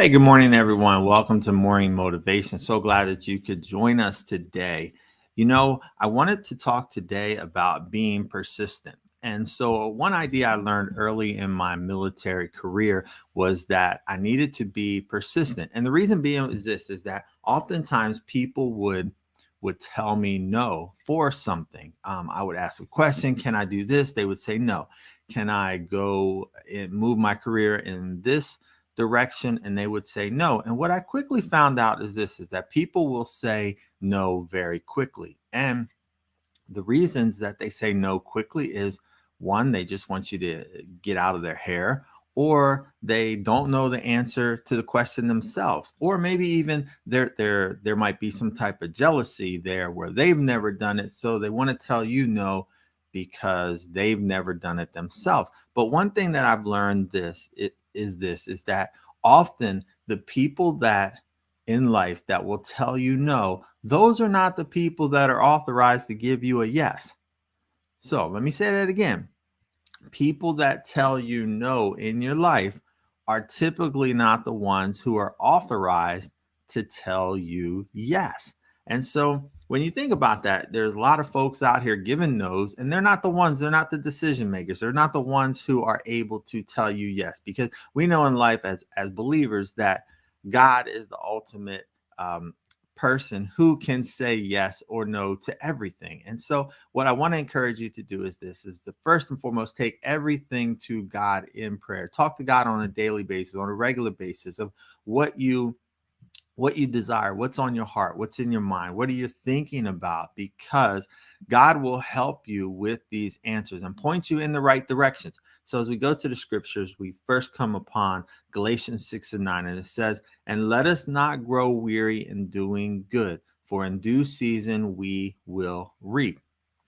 Hey, good morning, everyone. Welcome to Morning Motivation. So glad that you could join us today. I wanted to talk today about being persistent. And so, one idea I learned early in my military career was that I needed to be persistent. And the reason being is that oftentimes people would tell me no for something. I would ask a question, can I do this? They would say no. Can I go and move my career in this direction? And they would say no. And what I quickly found out is that people will say no very quickly. And the reasons that they say no quickly is one, they just want you to get out of their hair, or they don't know the answer to the question themselves, or maybe even there might be some type of jealousy there where they've never done it, so they want to tell you no because they've never done it themselves. But one thing that I've learned is that often the people that in life that will tell you no, those are not the people that are authorized to give you a yes. So let me say that again. People that tell you no in your life are typically not the ones who are authorized to tell you yes. And so when you think about that, there's a lot of folks out here giving no's, and they're not the decision makers. They're not the ones who are able to tell you yes, because we know in life as believers that God is the ultimate um, person who can say yes or no to everything. And so what I want to encourage you to do is the first and foremost, take everything to God in prayer. Talk to God on a daily basis, on a regular basis of what you desire, what's on your heart, what's in your mind, what are you thinking about? Because God will help you with these answers and point you in the right directions. So as we go to the scriptures, we first come upon Galatians 6:9, and it says, "And let us not grow weary in doing good, for in due season we will reap."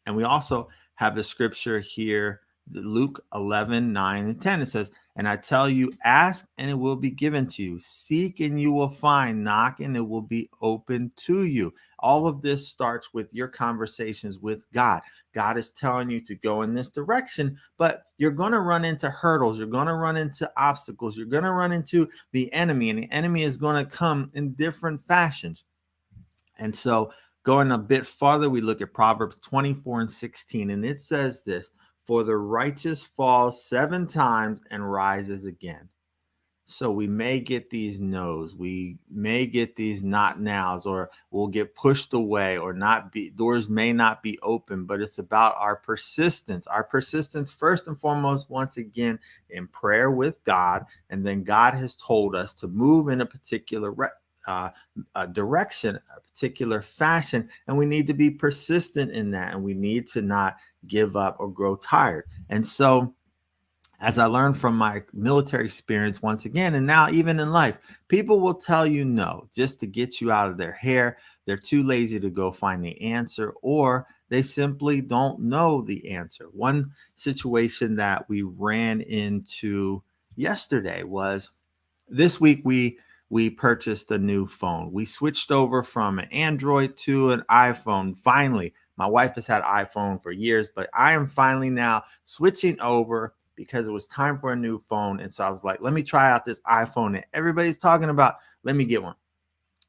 And we also have the scripture here, Luke 11:9 and 10. It says, "And I tell you, ask and it will be given to you. Seek and you will find. Knock and it will be open to you." All of this starts with your conversations with God. God is telling you to go in this direction, but you're going to run into hurdles. You're going to run into obstacles. You're going to run into the enemy, and the enemy is going to come in different fashions. And so, going a bit farther, we look at Proverbs 24:16, and it says this: "For the righteous falls 7 times and rises again." So we may get these no's, we may get these not nows, or we'll get pushed away, or not be doors may not be open, but it's about our persistence. Our persistence, first and foremost, once again, in prayer with God, and then God has told us to move in a particular uh, direction, a particular fashion, and we need to be persistent in that, and we need to not give up or grow tired. And so, as I learned from my military experience once again, and now even in life, people will tell you no just to get you out of their hair. They're too lazy to go find the answer, or they simply don't know the answer. One situation that we ran into yesterday was this week we purchased a new phone. We switched over from an Android to an iPhone. Finally, my wife has had iPhone for years, but I am finally now switching over because it was time for a new phone. And so I was like, let me try out this iPhone that everybody's talking about. Let me get one.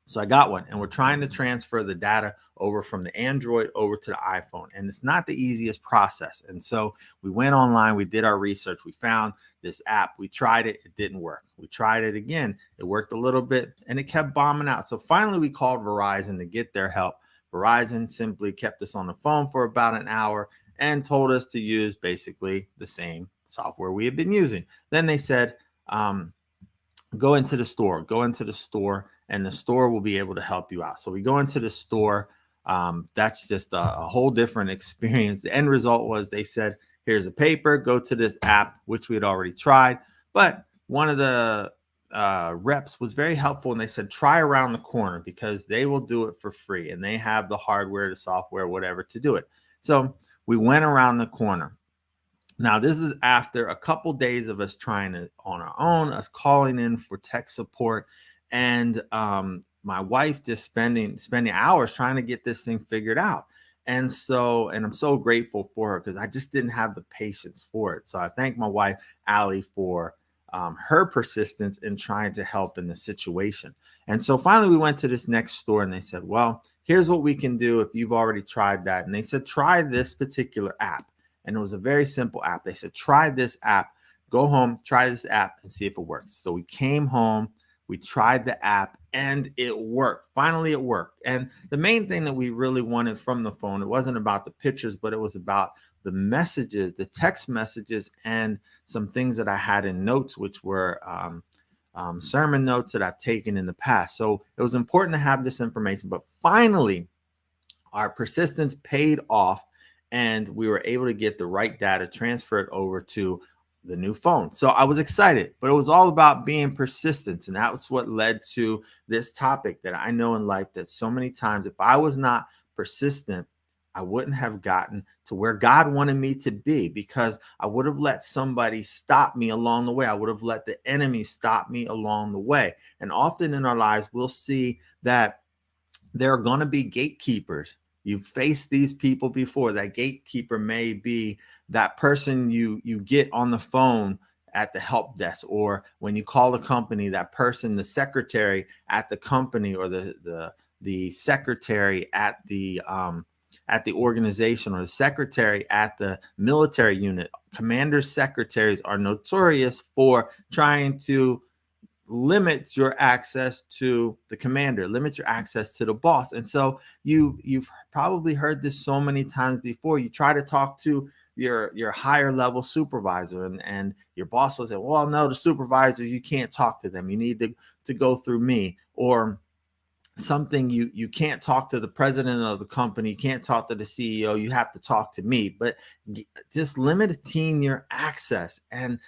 So I got one, and we're trying to transfer the data over from the Android over to the iPhone. And it's not the easiest process. And so we went online, we did our research, we found this app, we tried it, it didn't work. We tried it again, it worked a little bit, and it kept bombing out. So finally, we called Verizon to get their help. Verizon simply kept us on the phone for about an hour and told us to use basically the same software we had been using. Then they said, go into the store, and the store will be able to help you out. So we go into the store. That's just a whole different experience. The end result was they said, here's a paper, go to this app, which we had already tried. But one of the reps was very helpful, and they said, try around the corner because they will do it for free, and they have the hardware, the software, whatever to do it. So we went around the corner. Now, this is after a couple days of us trying it on our own, us calling in for tech support, and my wife just spending hours trying to get this thing figured out. And so, and I'm so grateful for her because I just didn't have the patience for it. So I thank my wife, Allie, for her persistence in trying to help in the situation. And so finally, we went to this next store and they said, well, here's what we can do if you've already tried that. And they said, try this particular app. And it was a very simple app. They said, try this app, go home, try this app and see if it works. So we came home, we tried the app and it worked. Finally, it worked. And the main thing that we really wanted from the phone, it wasn't about the pictures, but it was about the messages, the text messages, and some things that I had in notes, which were sermon notes that I've taken in the past. So it was important to have this information. But finally, our persistence paid off and we were able to get the right data transferred over to the new phone. So I was excited, but it was all about being persistent. And that's what led to this topic that I know in life that so many times, if I was not persistent, I wouldn't have gotten to where God wanted me to be, because I would have let somebody stop me along the way. I would have let the enemy stop me along the way. And often in our lives, we'll see that there are going to be gatekeepers. You've faced these people before. That gatekeeper may be that person you get on the phone at the help desk, or when you call the company, that person, the secretary at the company, or the secretary at the organization, or the secretary at the military unit. Commander secretaries are notorious for trying to limit your access to the commander, limit your access to the boss. And so you've probably heard this so many times before. You try to talk to your higher level supervisor, and your boss will say, well, no, the supervisor, you can't talk to them. You need to go through me. Or something, you can't talk to the president of the company, you can't talk to the CEO, you have to talk to me. But just limiting your access. And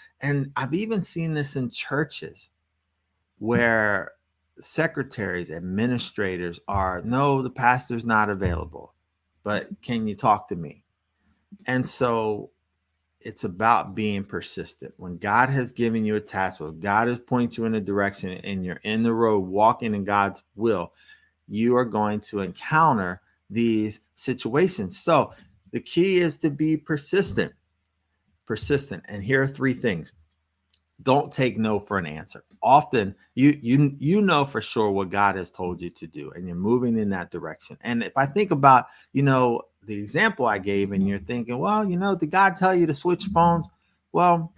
I've even seen this in churches where secretaries, administrators are, no, the pastor's not available, but can you talk to me? And so it's about being persistent. When God has given you a task, when God has pointed you in a direction and you're in the road walking in God's will, you are going to encounter these situations. So the key is to be persistent. And here are 3 things. Don't take no for an answer. Often you know for sure what God has told you to do, and you're moving in that direction. And if I think about, the example I gave, and you're thinking, well, did God tell you to switch phones? Well,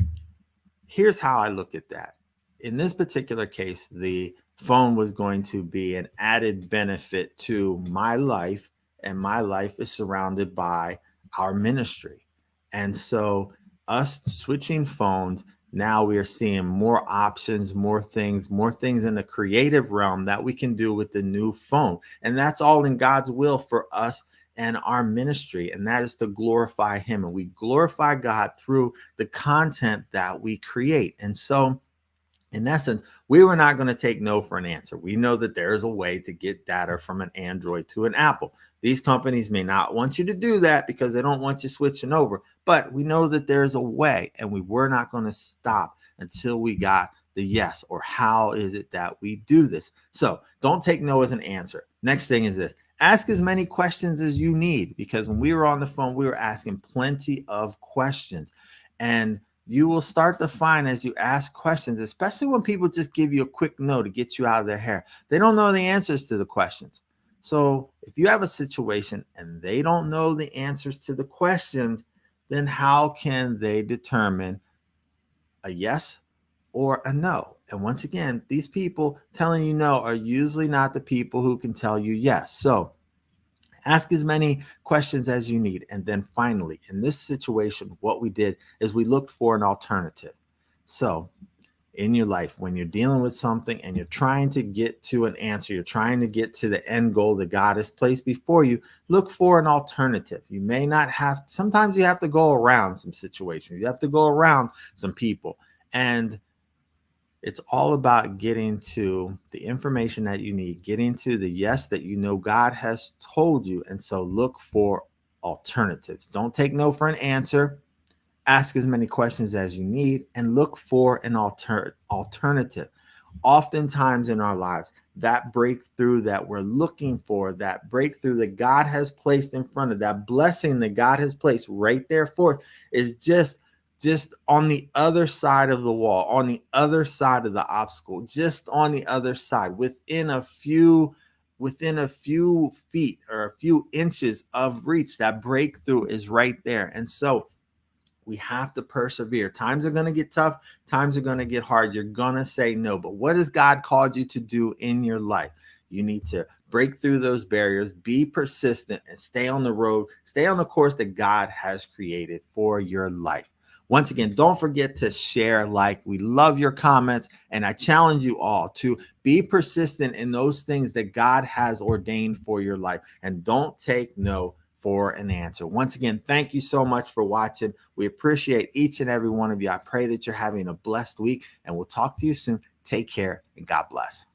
here's how I look at that. In this particular case, the phone was going to be an added benefit to my life, and my life is surrounded by our ministry. And so us switching phones, now we are seeing more options, more things in the creative realm that we can do with the new phone. And that's all in God's will for us and our ministry. And that is to glorify him. And we glorify God through the content that we create. And so in essence, we were not going to take no for an answer. We know that there is a way to get data from an Android to an Apple. These companies may not want you to do that because they don't want you switching over, but we know that there's a way, and we were not going to stop until we got the yes, or how is it that we do this? So don't take no as an answer. Next thing is this: ask as many questions as you need, because when we were on the phone, we were asking plenty of questions. And you will start to find, as you ask questions, especially when people just give you a quick no to get you out of their hair, they don't know the answers to the questions. So if you have a situation and they don't know the answers to the questions, then how can they determine a yes or a no? And once again, these people telling you no are usually not the people who can tell you yes. So ask as many questions as you need. And then finally, in this situation, what we did is we looked for an alternative. So in your life, when you're dealing with something and you're trying to get to an answer, you're trying to get to the end goal that God has placed before you, look for an alternative. You may not have, sometimes you have to go around some situations. You have to go around some people. And it's all about getting to the information that you need, getting to the yes that God has told you. And so look for alternatives. Don't take no for an answer. Ask as many questions as you need and look for an alternative. Oftentimes in our lives, that breakthrough that we're looking for, that breakthrough that God has placed in front of, that blessing that God has placed right there for, is just just on the other side of the wall, on the other side of the obstacle, just on the other side, within a few feet or a few inches of reach. That breakthrough is right there. And so we have to persevere. Times are going to get tough. Times are going to get hard. You're going to say no. But what has God called you to do in your life? You need to break through those barriers, be persistent, and stay on the road, stay on the course that God has created for your life. Once again, don't forget to share, like. We love your comments. And I challenge you all to be persistent in those things that God has ordained for your life. And don't take no for an answer. Once again, thank you so much for watching. We appreciate each and every one of you. I pray that you're having a blessed week, and we'll talk to you soon. Take care and God bless.